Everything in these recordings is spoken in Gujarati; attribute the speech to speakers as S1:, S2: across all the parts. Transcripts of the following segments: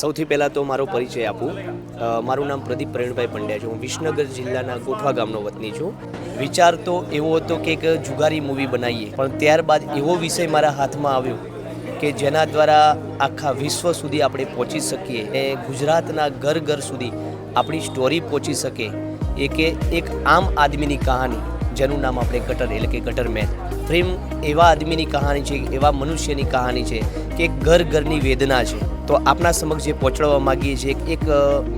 S1: સૌથી પહેલાં તો મારો પરિચય આપું. મારું નામ પ્રદીપ પ્રવીણભાઈ પંડ્યા છે. હું વિસનગર જિલ્લાના ગોઠવા ગામનો વતની છું. વિચાર તો એવો હતો કે એક જુગારી મૂવી બનાવીએ, પણ ત્યારબાદ એવો વિષય મારા હાથમાં આવ્યો કે જેના દ્વારા આખા વિશ્વ સુધી આપણે પહોંચી શકીએ અને ગુજરાતના ઘર ઘર સુધી આપણી સ્ટોરી પહોંચી શકે. એ કે એક આમ આદમીની કહાની, જેનું નામ આપણે ગટર એટલે કે ગટરમેન. પ્રેમ એવા આદમીની કહાની છે, એવા મનુષ્યની કહાની છે કે ઘર ઘરની વેદના છે. તો આપના સમક્ષ જે પહોંચાડવા માગીએ છીએ એક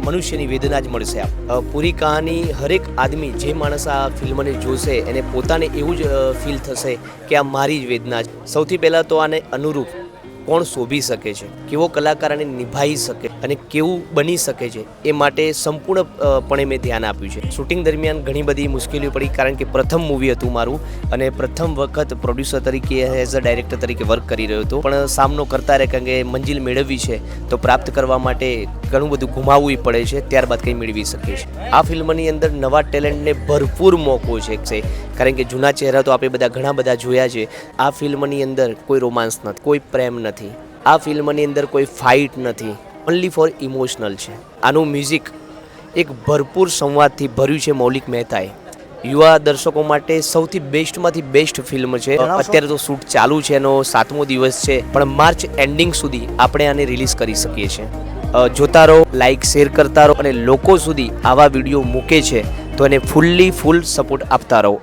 S1: મનુષ્યની વેદના જ મળશે. પૂરી કહાની હરેક આદમી, જે માણસ આ ફિલ્મને જોશે એને પોતાને એવું જ ફીલ થશે કે આ મારી જ વેદના છે. સૌથી પહેલાં તો આને અનુરૂપ કોણ શોભી શકે છે, કેવો કલાકાર આને નિભાવી શકે અને કેવું બની શકે છે, એ માટે સંપૂર્ણપણે મેં ધ્યાન આપ્યું છે. શૂટિંગ દરમિયાન ઘણી બધી મુશ્કેલીઓ પડી, કારણ કે પ્રથમ મૂવી હતું મારું અને પ્રથમ વખત પ્રોડ્યુસર તરીકે એઝ અ ડાયરેક્ટર તરીકે વર્ક કરી રહ્યો હતો. પણ સામનો કરતા રહે, કારણ કે મંજિલ મેળવવી છે તો પ્રાપ્ત કરવા માટે ઘણું બધું ગુમાવવું પડે છે, ત્યારબાદ કંઈ મેળવી શકીએ છીએ. આ ફિલ્મની અંદર નવા ટેલેન્ટને ભરપૂર મોકો છે, કારણ કે જૂના ચહેરા તો આપણે બધા ઘણા બધા જોયા છે. આ ફિલ્મની અંદર કોઈ રોમાન્સ નથી, કોઈ પ્રેમ નથી, આ ફિલ્મની અંદર કોઈ ફાઇટ નથી, ઓનલી ફોર ઇમોશનલ છે. આનું મ્યુઝિક એક ભરપૂર સંવાદથી ભર્યું છે મૌલિક મહેતાએ. યુવા દર્શકો માટે સૌથી બેસ્ટમાંથી બેસ્ટ ફિલ્મ છે. અત્યારે તો શૂટ ચાલુ છે, એનો 7મો દિવસ છે, પણ માર્ચ એન્ડિંગ સુધી આપણે આને રિલીઝ કરી શકીએ છીએ. જોતા રહો, લાઇક શેર કરતા રહો અને લોકો સુધી આવા વિડીયો મૂકે છે તો એને ફૂલ સપોર્ટ આપતા રહો.